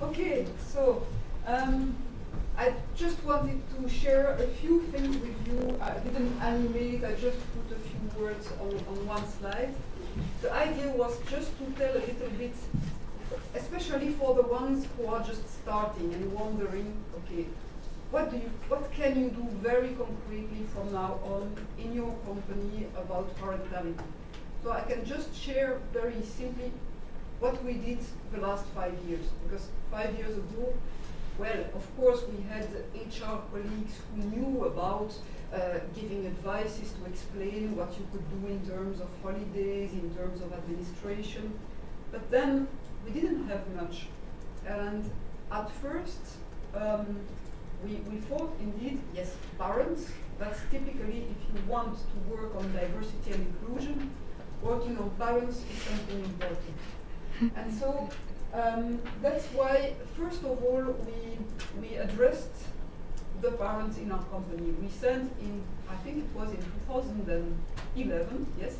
Okay, so I just wanted to share a few things with you. I didn't animate, I just put a few words on one slide. The idea was just to tell a little bit, especially for the ones who are just starting and wondering, okay, what can you do very concretely from now on in your company about parentality? So I can just share very simply what we did the last 5 years. Because 5 years ago, well, of course, we had HR colleagues who knew about giving advices to explain what you could do in terms of holidays, in terms of administration. But then we didn't have much. And at first, we thought indeed, yes, parents, that's typically if you want to work on diversity and inclusion, working on parents is something important. And so that's why, first of all, we addressed the parents in our company. We sent in, I think it was in 2011, yes,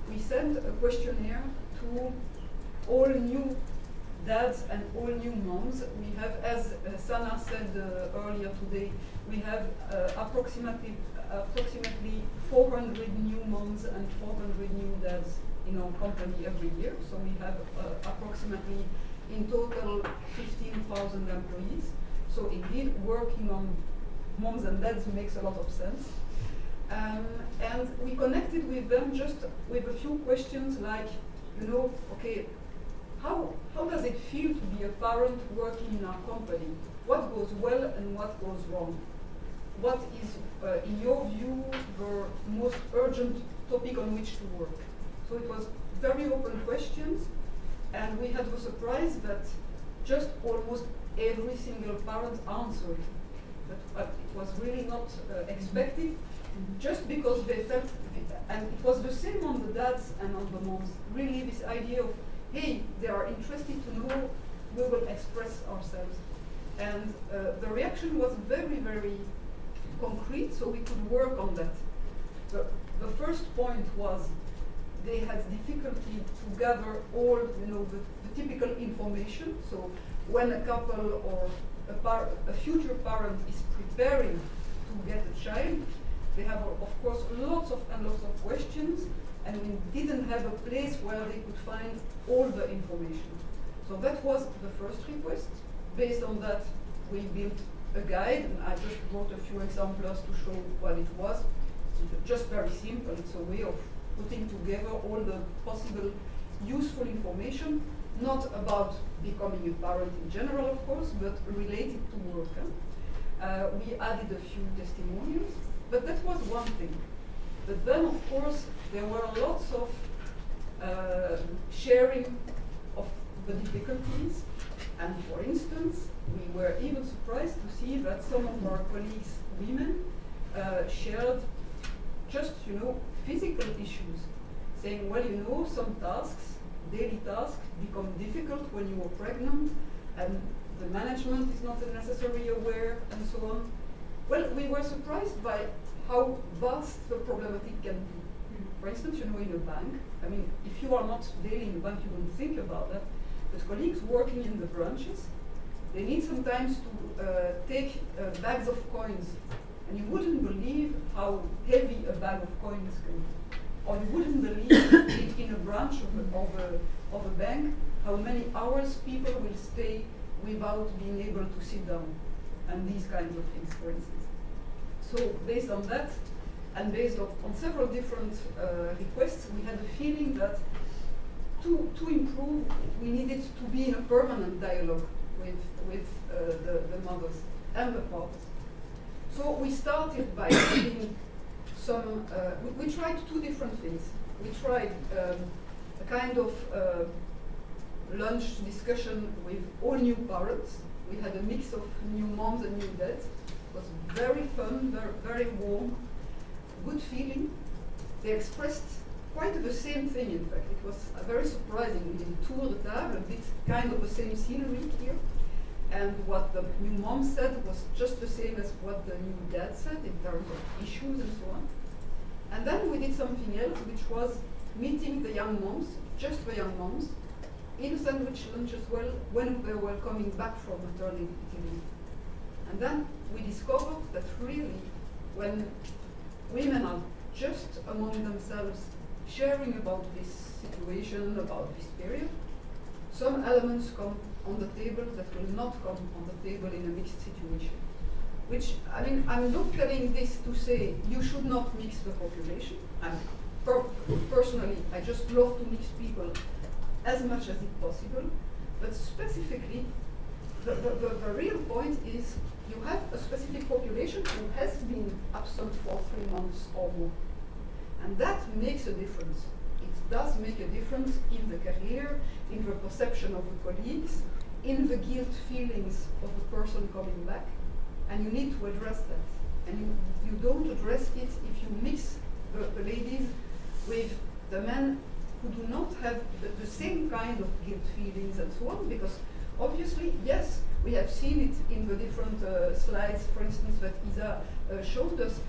we sent a questionnaire to all new dads and all new moms. We have, as Sana said earlier today, we have approximately 400 new moms and 400 new dads in our company every year. So we have approximately in total 15,000 employees. So indeed, working on moms and dads makes a lot of sense. And we connected with them just with a few questions like, you know, okay, how does it feel to be a parent working in our company? What goes well and what goes wrong? What is, in your view, the most urgent topic on which to work? So it was very open questions, and we had the surprise that just almost every single parent answered. But it was really not expected, just because they felt, and it was the same on the dads and on the moms, really this idea of, hey, they are interested to know, we will express ourselves. And the reaction was very, very concrete, so we could work on that. The first point was they had difficulty to gather all, you know, the typical information. So when a couple or a future parent is preparing to get a child, they have, of course, lots of questions, and we didn't have a place where they could find all the information. So that was the first request. Based on that, we built a guide, and I just wrote a few examples to show what it was. It's just very simple. It's a way of putting together all the possible useful information, not about becoming a parent in general, of course, but related to work. We added a few testimonials, but that was one thing. But then, of course, there were lots of sharing of the difficulties. And for instance, we were even surprised to see that some of our colleagues, women, shared just, you know, physical issues, saying, well, you know, some tasks, daily tasks, become difficult when you are pregnant, and the management is not necessarily aware, and so on. Well, we were surprised by how vast the problematic can be. For instance, you know, in a bank, I mean, if you are not daily in the bank, you wouldn't think about that, but colleagues working in the branches, they need sometimes to take bags of coins, and you wouldn't believe how heavy a bag of coins can be. Or you wouldn't believe in a branch of a bank how many hours people will stay without being able to sit down, and these kinds of things, for instance. So based on that, and based on several different requests, we had a feeling that to improve, we needed to be in a permanent dialogue with the mothers and the fathers. So we started by having some, we tried two different things. We tried a kind of lunch discussion with all new parents. We had a mix of new moms and new dads. It was very fun, very warm, good feeling. They expressed quite the same thing, in fact. It was very surprising. We did a tour de table, a bit kind of the same scenery here. And what the new mom said was just the same as what the new dad said in terms of issues and so on. And then we did something else, which was meeting the young moms, just the young moms, in sandwich lunch as well when they were coming back from maternity leave. And then we discovered that really when women are just among themselves sharing about this situation, about this period, some elements come on the table that will not come on the table in a mixed situation. Which, I mean, I'm not telling this to say you should not mix the population. Personally, I just love to mix people as much as it's possible. But specifically, the real point is you have a specific population who has been absent for 3 months or more. And that makes a difference. It does make a difference in the career, in the perception of the colleagues, in the guilt feelings of the person coming back. And you need to address that. And you don't address it if you mix the ladies with the men who do not have the same kind of guilt feelings and so on, because obviously, yes, we have seen it in the different slides, for instance, that Isa showed us.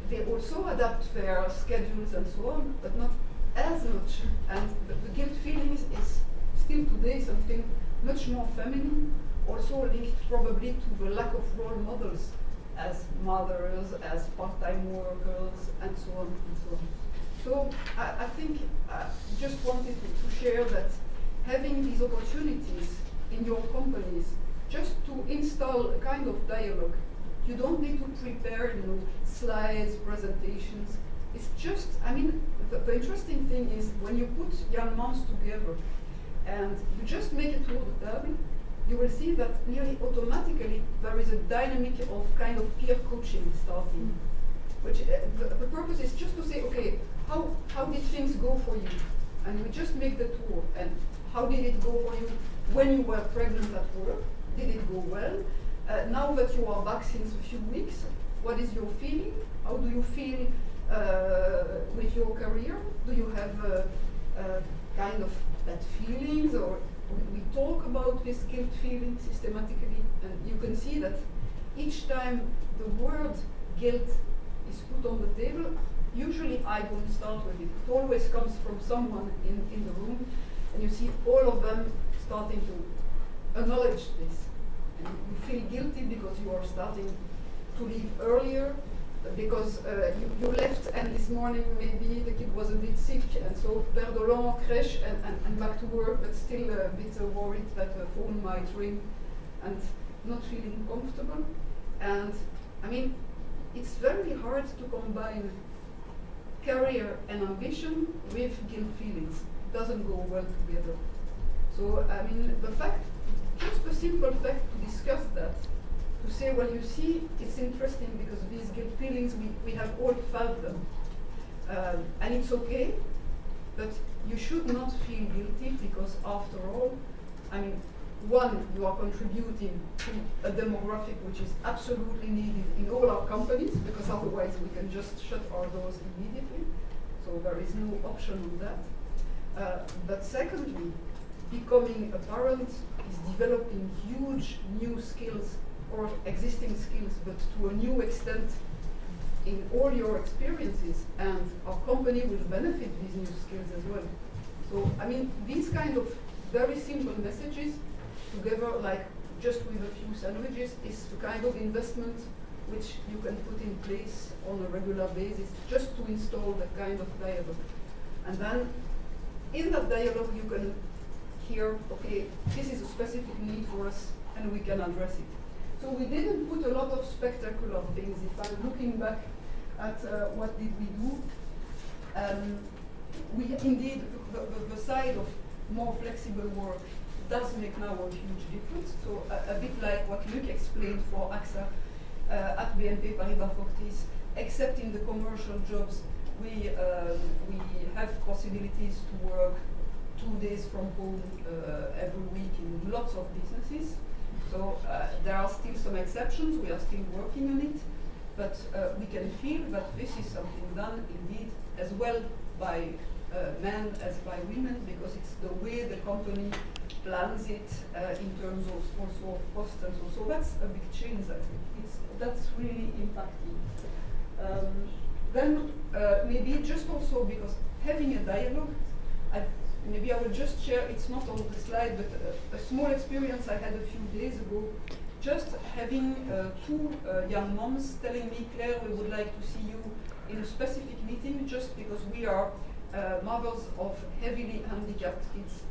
They also adapt their schedules and so on, but not as much. And the guilt feelings is still today something much more feminine, also linked probably to the lack of role models as mothers, as part-time workers, and so on and so on. So I think I just wanted to share that having these opportunities in your companies, just to install a kind of dialogue. You don't need to prepare, slides, presentations. It's just, I mean, the interesting thing is when you put young moms together and you just make it toward the table, you will see that nearly automatically there is a dynamic of kind of peer coaching starting. Which the purpose is just to say, okay, how did things go for you? And we just make the tour. And how did it go for you when you were pregnant at work? Did it go well? Now that you are back since a few weeks, what is your feeling? How do you feel with your career? Do you have kind of bad feelings, or we talk about this guilt feeling systematically? And you can see that each time the word guilt is put on the table, usually I don't start with it. It always comes from someone in the room, and you see all of them starting to acknowledge this. And you feel guilty because you are starting to leave earlier, because you left and this morning maybe the kid was a bit sick, and so père de l'an, crèche, and back to work, but still a bit worried that the phone might ring and not feeling comfortable. And I mean, it's very hard to combine career and ambition with guilt feelings. It doesn't go well together. So I mean, the fact, just the simple fact to discuss that, to say, well, you see, it's interesting because these guilt feelings, we have all felt them. And it's okay, but you should not feel guilty because after all, I mean, one, you are contributing to a demographic which is absolutely needed in all our companies, because otherwise we can just shut our doors immediately. So there is no option on that. But secondly, becoming a parent is developing huge new skills or existing skills, but to a new extent in all your experiences, and our company will benefit these new skills as well. So, I mean, these kind of very simple messages together, like just with a few sandwiches, is the kind of investment which you can put in place on a regular basis just to install that kind of dialogue. And then in that dialogue you can hear, okay, this is a specific need for us and we can address it. So we didn't put a lot of spectacular things. If I'm looking back at what did we do, we indeed, the side of more flexible work does make now a huge difference. So a bit like what Luc explained for AXA at BNP Paribas Fortis, except in the commercial jobs, we have possibilities to work 2 days from home every week in lots of businesses. So there are still some exceptions, we are still working on it, but we can feel that this is something done indeed as well by men as by women, because it's the way the company plans it in terms of also of cost and so. So that's a big change, I think. That's really impacting. Then maybe just also because having a dialogue, maybe I will just share, it's not on the slide, but a small experience I had a few days ago. Just having two young moms telling me, Claire, we would like to see you in a specific meeting just because we are mothers of heavily handicapped kids.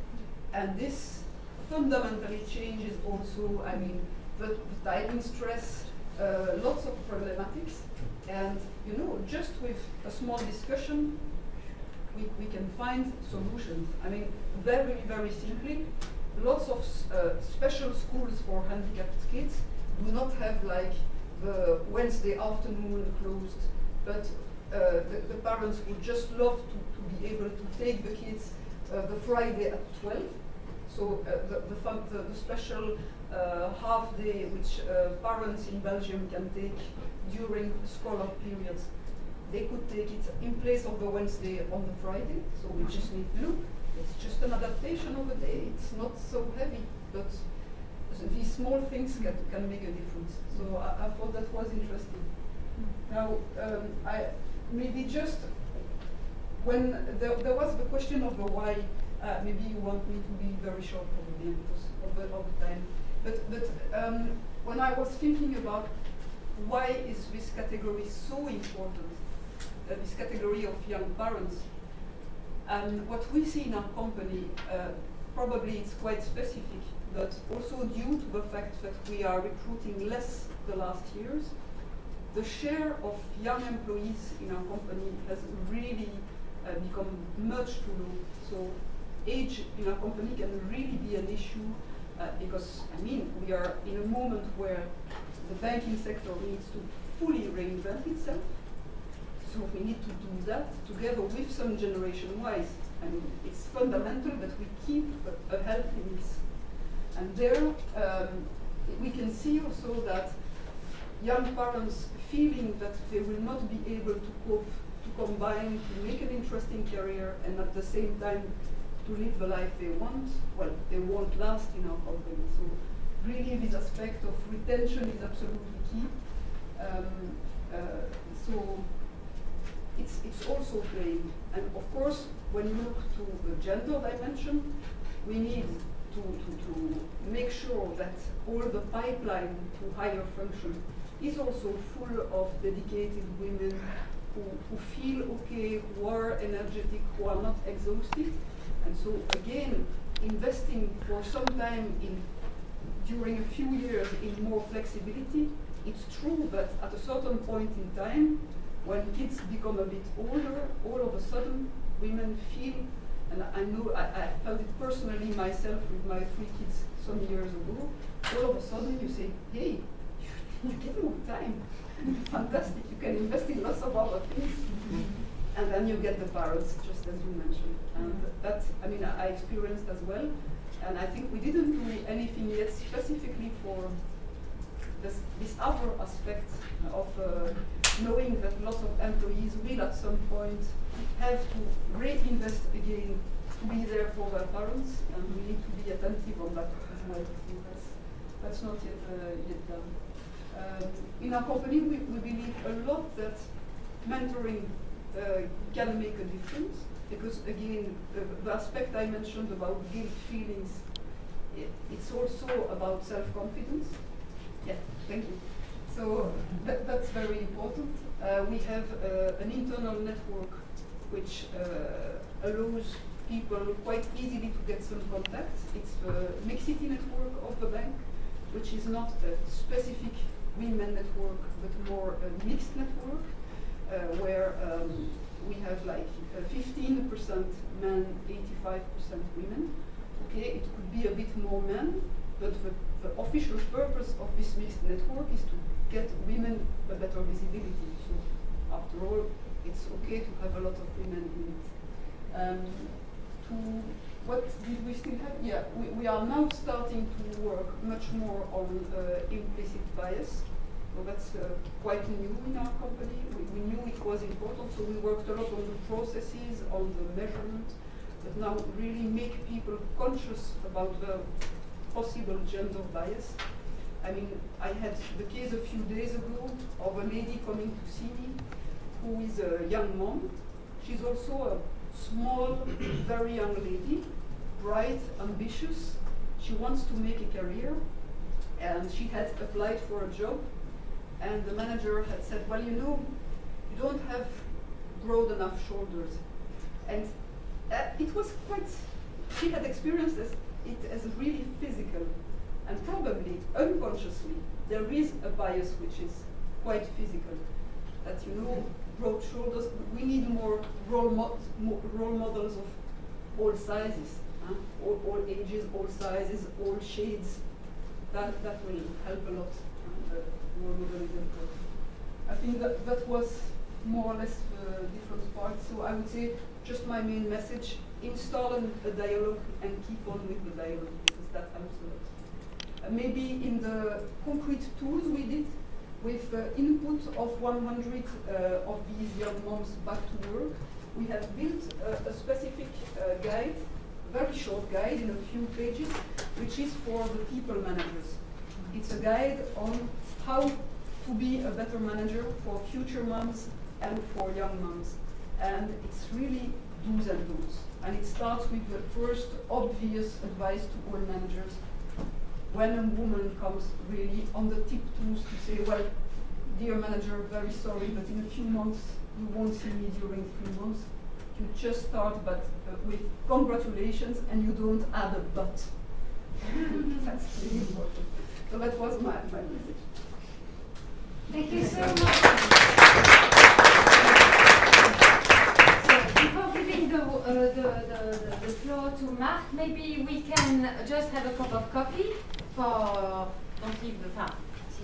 And this fundamentally changes also, I mean, the timing stress, lots of problematics. And, you know, just with a small discussion, we can find solutions. I mean, very, very simply, lots of special schools for handicapped kids do not have like the Wednesday afternoon closed, but the parents would just love to be able to take the kids the Friday at 12. So the special half day which parents in Belgium can take during scholar periods, they could take it in place of the Wednesday on the Friday. So we just need to look. It's just an adaptation of a day. It's not so heavy, but these small things can make a difference. So I thought that was interesting. Now, I maybe just when there was the question of the why. Maybe you want me to be very short probably because of the time. But when I was thinking about why is this category so important, this category of young parents, and what we see in our company, probably it's quite specific, but also due to the fact that we are recruiting less the last years, the share of young employees in our company has really become much too low. So age in our company can really be an issue because, I mean, we are in a moment where the banking sector needs to fully reinvent itself. So we need to do that together with some generation Ys. I mean, it's fundamental that we keep a healthy mix. And there, we can see also that young parents feeling that they will not be able to cope, to combine, to make an interesting career, and at the same time to live the life they want, well, they won't last in our company. So really this aspect of retention is absolutely key. So it's also playing. And of course, when you look to the gender dimension, we need to make sure that all the pipeline to higher function is also full of dedicated women who feel okay, who are energetic, who are not exhausted. And so again, investing for some time during a few years in more flexibility, it's true that at a certain point in time, when kids become a bit older, all of a sudden women feel, and I know I felt it personally myself with my 3 kids some years ago, all of a sudden you say, hey, you get more time. Fantastic, you can invest in lots of other things. And then you get the parents, just as you mentioned. And that, I mean, I experienced as well. And I think we didn't do anything yet specifically for this other aspect of knowing that lots of employees will at some point have to reinvest again to be there for their parents, and we need to be attentive on that as well. That's not yet done. In our company, we believe a lot that mentoring can make a difference, because again, the aspect I mentioned about guilt feelings, it's also about self-confidence. Yeah, thank you. So that's very important. We have an internal network which allows people quite easily to get some contacts. It's the Mixity network of the bank, which is not a specific women network, but more a mixed network, where we have like 15% men, 85% women. Okay, it could be a bit more men, but the official purpose of this mixed network is to get women a better visibility. So after all, it's okay to have a lot of women in it. What did we still have? Yeah, we are now starting to work much more on implicit bias. So that's quite new in our company. We knew it was important, so we worked a lot on the processes, on the measurement, but now really make people conscious about the possible gender bias. I mean, I had the case a few days ago of a lady coming to see me who is a young mom. She's also a small, very young lady, bright, ambitious. She wants to make a career, and she had applied for a job, and the manager had said, well, you don't have broad enough shoulders. And it was quite, she had experienced it as really physical, and probably unconsciously there is a bias which is quite physical. That broad shoulders, we need more role models of all sizes, all ages, all sizes, all shades. That will help a lot. The role model is important. I think that was more or less the different parts. So I would say just my main message: install a dialogue and keep on with the dialogue, because that helps a lot. Maybe in the concrete tools we did, with input of 100 of these young moms back to work, we have built a specific guide, very short guide in a few pages, which is for the people managers. It's a guide on how to be a better manager for future moms and for young moms. And it's really do's and don'ts. And it starts with the first obvious advice to all managers. When a woman comes really on the tiptoes to say, well, dear manager, very sorry, but in a few months you won't see me during 3 months. You just start with congratulations, and you don't add a but. That's really important. So that was my message. Thank you so much. So before giving the floor to Marc, maybe we can just have a cup of coffee for, don't leave the farm.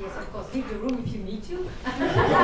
Yes, of course, leave the room if you need to.